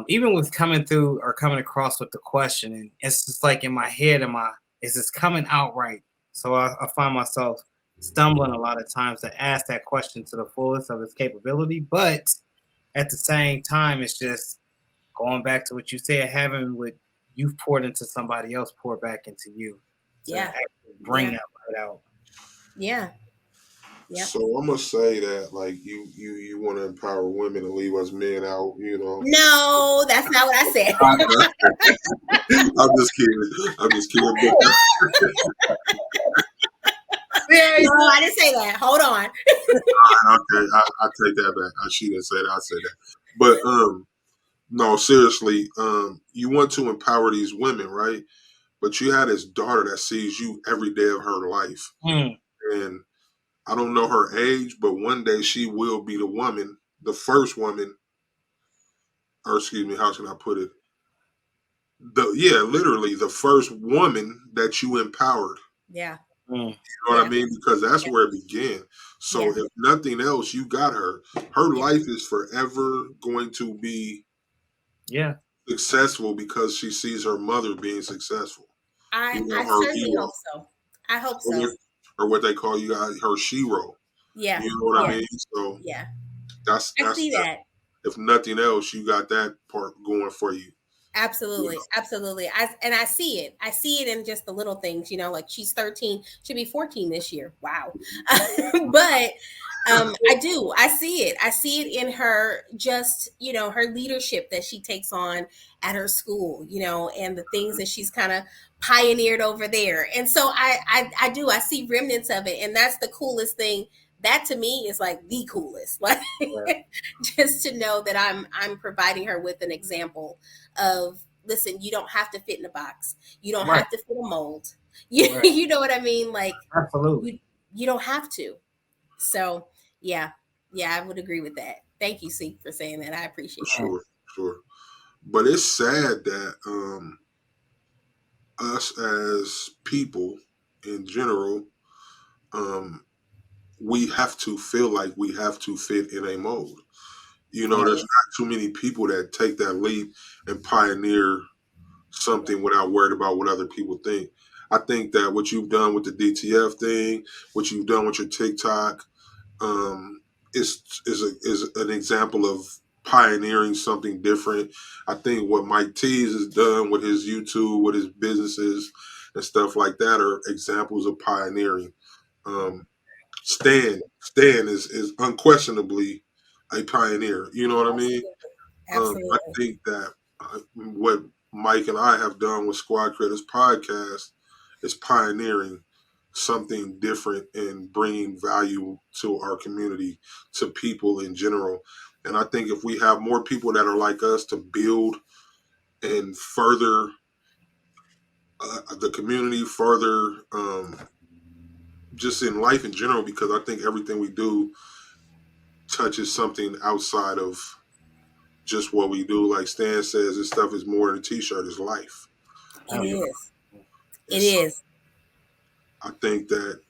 even with coming through or coming across with the question, and it's just like in my head, is this coming out right? So I find myself stumbling a lot of times to ask that question to the fullest of its capability. But at the same time, it's just going back to what you said, having what you've poured into somebody else pour back into you to Yeah. actually bring Yeah. that light out. Yeah. Yep. So I'm gonna say that like you want to empower women and leave us men out, No, that's not what I said. I'm just kidding. I'm just kidding. No, I didn't say that. Hold on. Okay, I take that back. She didn't say that. I said that. But no, seriously, you want to empower these women, right? But you had this daughter that sees you every day of her life, and I don't know her age, but one day she will be the woman, the first woman, or excuse me, how can I put it? Literally the first woman that you empowered. Yeah. You know what I mean? Because that's Yeah. where it began. So Yeah. if nothing else, you got her. Her Yeah. life is forever going to be successful because she sees her mother being successful. I Her certainly hero, hope so. I hope so. or what they call you guys, her shero. Yeah. You know what I Yeah. mean? So Yeah. that's I that's see that. that. If nothing else, you got that part going for you. Absolutely. Absolutely. I see it. I see it in just the little things, like she's 13, she'll be 14 this year. Wow. But I do. I see it. I see it in her, just, her leadership that she takes on at her school, and the things that she's kind of pioneered over there. And so I do. I see remnants of it, and that's the coolest thing. That to me is like the coolest. Like just to know that I'm providing her with an example of, listen, you don't have to fit in a box. You don't have to fit a mold. You know what I mean? Like Absolutely. you don't have to. So yeah, I would agree with that. Thank you, Seek, for saying that. I appreciate that. Sure. But it's sad that us as people in general, um, we have to feel like we have to fit in a mold. You know, It there's is. not too many people that take that leap and pioneer something without worried about what other people think. I think that what you've done with the DTF thing, what you've done with your TikTok, um, is an example of pioneering something different. I think what Mike Tees has done with his YouTube, with his businesses and stuff like that, are examples of pioneering. Um, Stan is unquestionably a pioneer. You know what I mean? I Absolutely. think that what Mike and I have done with Squad Creators Podcast is pioneering something different and bringing value to our community, to people in general. And I think if we have more people that are like us to build and further the community, further just in life in general, because I think everything we do touches something outside of just what we do. Like Stan says, this stuff is more than a t-shirt, it's life. It You know? is. And It so is. I think that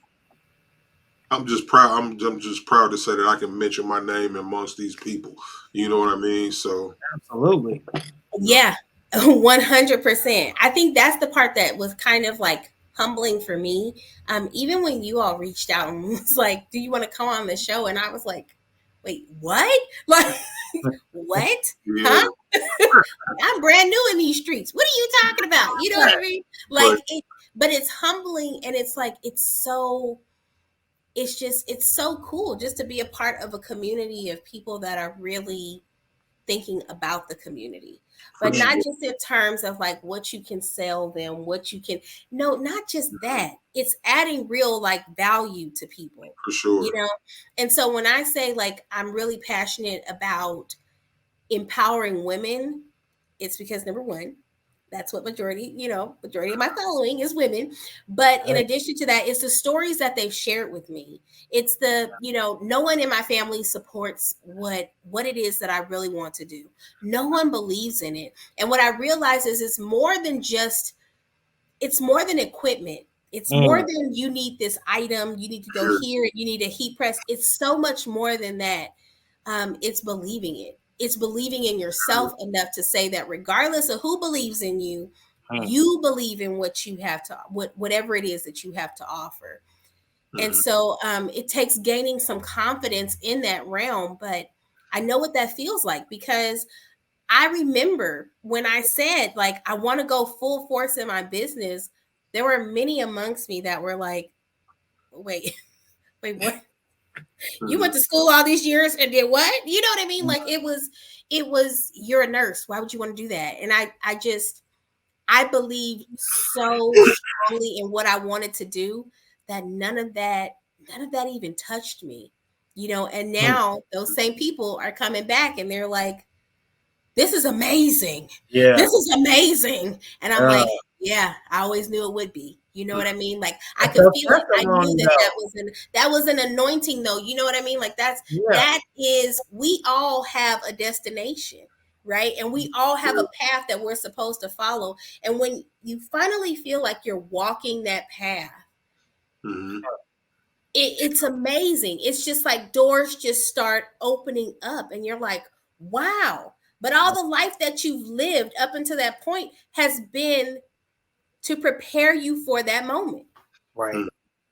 I'm just proud. I'm just proud to say that I can mention my name amongst these people. You know what I mean? So Absolutely. Yeah, 100%. I think that's the part that was kind of like humbling for me. Even when you all reached out and was like, "Do you want to come on the show?" And I was like, "Wait, what? Like, what? yeah, Huh? I'm brand new in these streets. What are you talking about? You know what I mean? Like but it, but it's humbling, and it's like it's so cool just to be a part of a community of people that are really thinking about the community, for but not sure, just in terms of like what you can sell them, what you can, no, not just that. It's adding real like value to people, for you sure. know? And so when I say like I'm really passionate about empowering women, it's because number one, that's what majority of my following is women. But in Right. addition to that, it's the stories that they've shared with me. It's no one in my family supports what it is that I really want to do. No one believes in it. And what I realize is it's more than equipment. It's more Mm, than you need this item, you need to go Period. here, you need a heat press. It's so much more than that. It's believing it. It's believing in yourself enough to say that regardless of who believes in you, mm, you believe in what you have to whatever it is that you have to offer. And Mhm. so it takes gaining some confidence in that realm. But I know what that feels like because I remember when I said, like, I want to go full force in my business, there were many amongst me that were like, wait, wait, what? You went Mhm. to school all these years and did what? You know what I mean? Like it was you're a nurse. Why would you want to do that? And I believed so strongly in what I wanted to do that none of that even touched me. And mm. now those same people are coming back and they're like, this is amazing. Yeah. This is amazing. And I'm Uh, like, yeah, I always knew it would be. You know what I mean? Like I that's could a feel it. I knew testimony, though. that was an anointing though. You know what I mean? Like Yeah. that is we all have a destination, right? And we all have a path that we're supposed to follow. And when you finally feel like you're walking that path, Mhm. it's amazing. It's just like doors just start opening up, and you're like, wow. But all the life that you've lived up until that point has been to prepare you for that moment. Right. Mhm.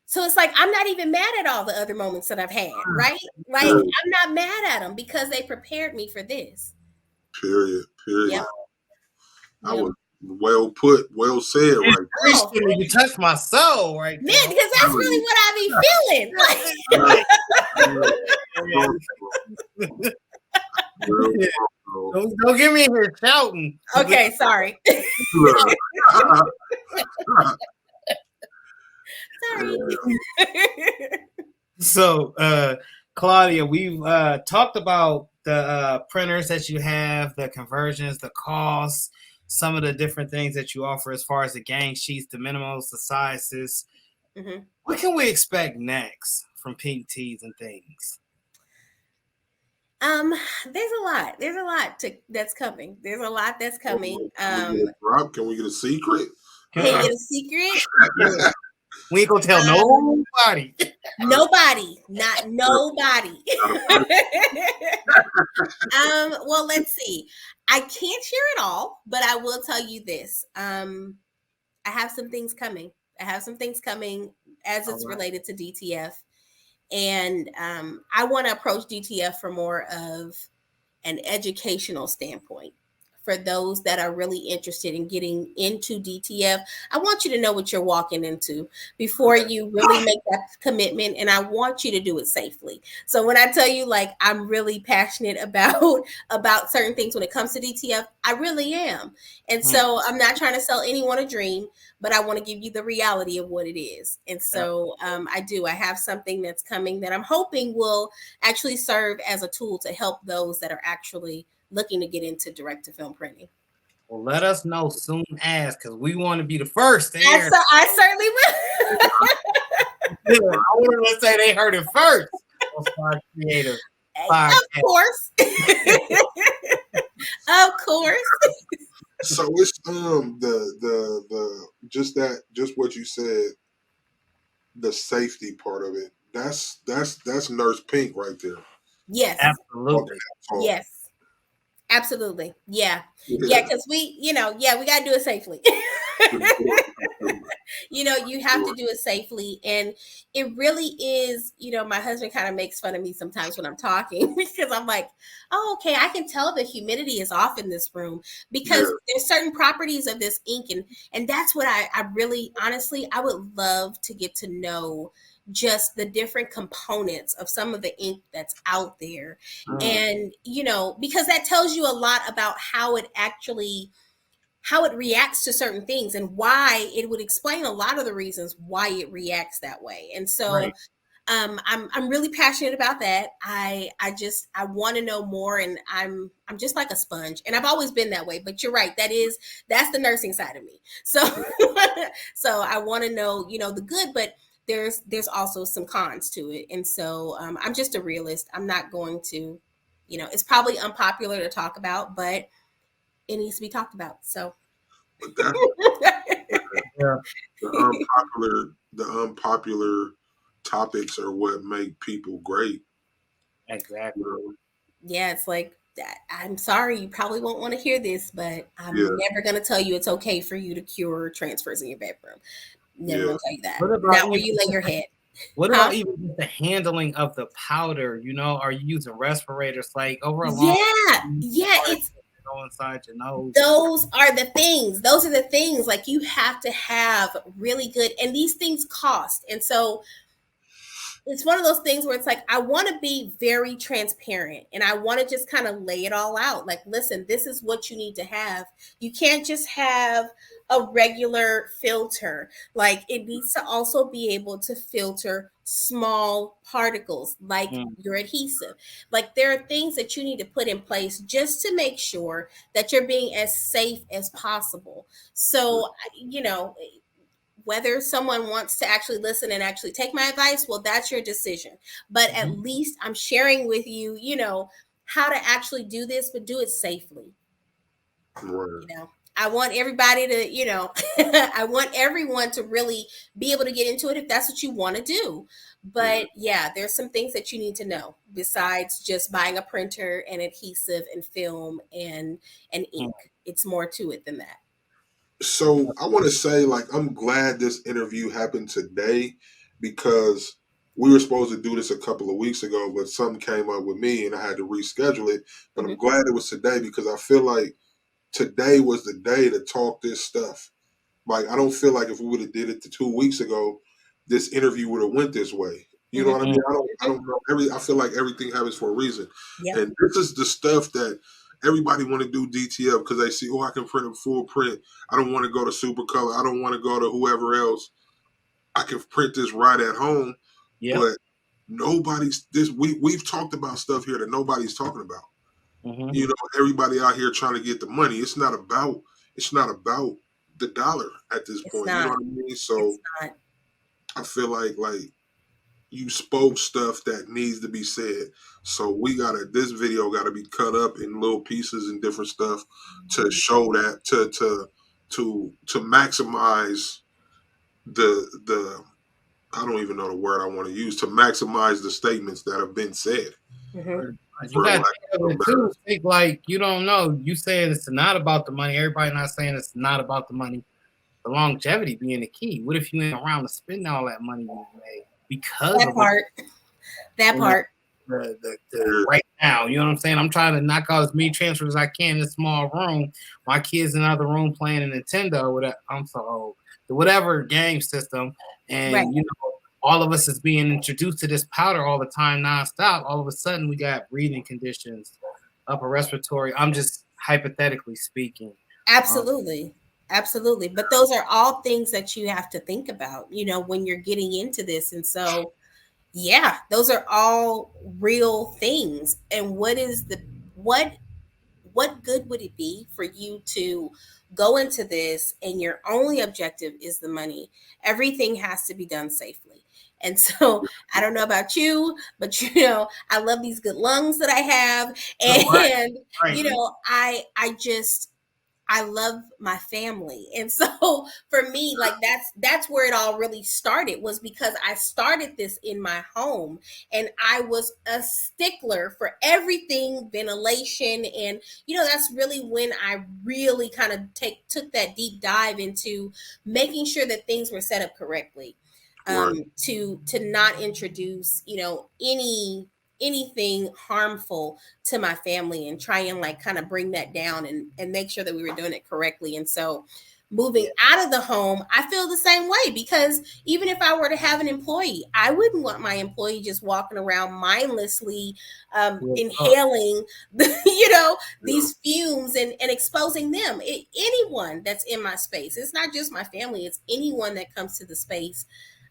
So it's like, I'm not even mad at all the other moments that I've had, right? Like, Period. I'm not mad at them because they prepared me for this. Period. Yep. Period. I Yep. was well put, well said, You right Oh, appreciate it. You touched my soul right man, there. because that's really what I be feeling. there. Like, Real, real, real, Yeah. real. Don't get me in here shouting. okay, sorry. Look. Sorry. So, Claudia, we've talked about the printers that you have, the conversions, the costs, some of the different things that you offer as far as the gang sheets, the minimums, the sizes. Mhm. What can we expect next from Pink Tees and things? Um, there's a lot. There's a lot that's coming. There's a lot that's coming. Can we get a drop? Can we get a secret? Can you get a secret? Yeah. We ain't gonna tell nobody. Nobody, not nobody. Well, let's see. I can't share it all, but I will tell you this. I have some things coming. I have some things coming as it's related to DTF. And I want to approach DTF from more of an educational standpoint. For those that are really interested in getting into DTF, I want you to know what you're walking into before you really make that commitment. And I want you to do it safely. So when I tell you, like, I'm really passionate about certain things when it comes to DTF, I really am. And so I'm not trying to sell anyone a dream, but I want to give you the reality of what it is. And so I have something that's coming that I'm hoping will actually serve as a tool to help those that are actually looking to get into direct to film printing. Well, let us know soon as, because we want to be the first to hear. I certainly will. I want to say they heard it first. Creative. Of course. Of course. So it's the just what you said, the safety part of it. That's Nurse Pink right there. Yes. Absolutely. Yes. Absolutely. Yeah. Yeah, because we got to do it safely. You have to do it safely. And it really is, my husband kind of makes fun of me sometimes when I'm talking because I'm like, oh, okay, I can tell the humidity is off in this room because there's certain properties of this ink. And that's what I really, honestly, I would love to get to know just the different components of some of the ink that's out there. And, because that tells you a lot about how it reacts to certain things and why it would explain a lot of the reasons why it reacts that way. And so I'm really passionate about that. I want to know more, and I'm just like a sponge, and I've always been that way, but you're right. That's the nursing side of me. So, so I want to know, the good, but there's also some cons to it. And so I'm just a realist. I'm not going to, it's probably unpopular to talk about, but it needs to be talked about. So the unpopular topics are what make people great. Exactly. Yeah, it's like that. I'm sorry, you probably won't want to hear this, but I'm never going to tell you it's okay for you to cure transfers in your bedroom. Never going to tell you that. Not where you lay your head. What about even the handling of the powder? Are you using respirators like over a long time? Yeah, it's go inside your nose. Those are the things. Those are the things. Like, you have to have really good, and these things cost. And so it's one of those things where it's like, I want to be very transparent and I want to just kind of lay it all out. Like, listen, this is what you need to have. You can't just have a regular filter. Like, it needs to also be able to filter small particles like your adhesive. Like, there are things that you need to put in place just to make sure that you're being as safe as possible. So, whether someone wants to actually listen and actually take my advice, well, that's your decision. But at least I'm sharing with you, how to actually do this, but do it safely. Right. I want everybody to, I want everyone to really be able to get into it if that's what you want to do. But yeah, there's some things that you need to know besides just buying a printer and adhesive and film and ink. It's more to it than that. So I want to say, like, I'm glad this interview happened today because we were supposed to do this a couple of weeks ago, but something came up with me and I had to reschedule it. But I'm glad it was today because I feel like today was the day to talk this stuff. Like, I don't feel like if we would have did it 2 weeks ago, this interview would have went this way. You know what I mean? I don't know. I feel like everything happens for a reason. Yep. And this is the stuff that everybody want to do DTF because they see, I can print a full print. I don't want to go to Supercolor. I don't want to go to whoever else. I can print this right at home. Yep. But we've talked about stuff here that nobody's talking about. Everybody out here trying to get the money. It's not about the dollar at this point. You know what I mean? So I feel like you spoke stuff that needs to be said. So this video gotta be cut up in little pieces and different stuff to show that to maximize the I don't even know the word I want to use to maximize the statements that have been said. Mhm. You got to think of it too. Think like you don't know. You saying it's not about the money. Everybody not saying it's not about the money. The longevity being the key. What if you ain't around to spend all that money you made because That of part. That part. the right now? You know what I'm saying? I'm trying to knock out as many transfers as I can in a small room. My kids in another room playing a Nintendo with a, I'm so old. Whatever game system, and Right. you know, all of us is being introduced to this powder all the time, nonstop. All of a sudden, we got breathing conditions, upper respiratory. I'm just hypothetically speaking. Absolutely. Absolutely. But those are all things that you have to think about, when you're getting into this. And so, yeah, those are all real things. And what good would it be for you to go into this and your only objective is the money? Everything has to be done safely. And so I don't know about you, but I love these good lungs that I have. And Right. I love my family. And so for me, like that's where it all really started, was because I started this in my home and I was a stickler for everything ventilation. And that's really when I really kind of took that deep dive into making sure that things were set up correctly. Right. To not introduce, anything harmful to my family, and try and like kind of bring that down and make sure that we were doing it correctly. And so moving out of the home, I feel the same way, because even if I were to have an employee, I wouldn't want my employee just walking around mindlessly inhaling these fumes and exposing them. Anyone that's in my space, it's not just my family, it's anyone that comes to the space.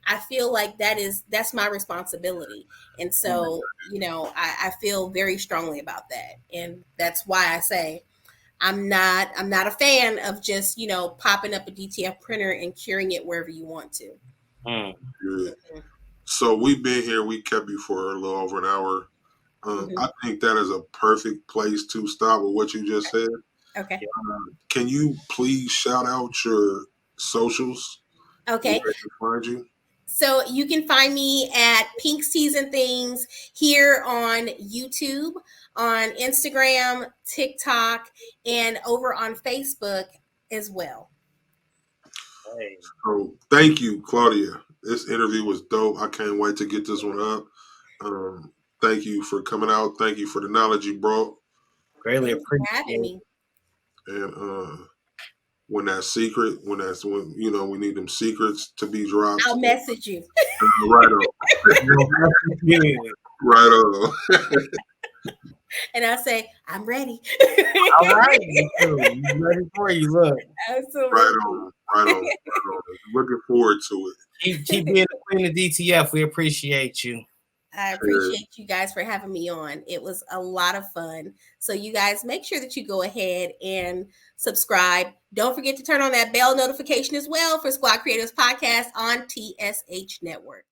I feel like that's my responsibility. And so, I feel very strongly about that. And that's why I say I'm not a fan of just, popping up a DTF printer and curing it wherever you want to. Good. So we've been here. We kept you for a little over an hour. I think that is a perfect place to stop with what you just said. Okay. Can you please shout out your socials? Okay. Where they can find you? So you can find me at Pink's Teas and Things here on YouTube, on Instagram, TikTok, and over on Facebook as well. Hey. So thank you, Claudia. This interview was dope. I can't wait to get this one up. Thank you for coming out. Thank you for the knowledge you brought. Greatly Thanks for having appreciate me. And when we need them secrets to be dropped. I'll message you. Right on. Right on. And I'll say, I'm ready. All right. I'm ready for you. Look. Absolutely. Right on. Right on. Looking forward to it. Keep being the queen of DTF. We appreciate you. I appreciate you guys for having me on. It was a lot of fun. So you guys make sure that you go ahead and subscribe. Don't forget to turn on that bell notification as well for Squad Creators Podcast on TSH Network.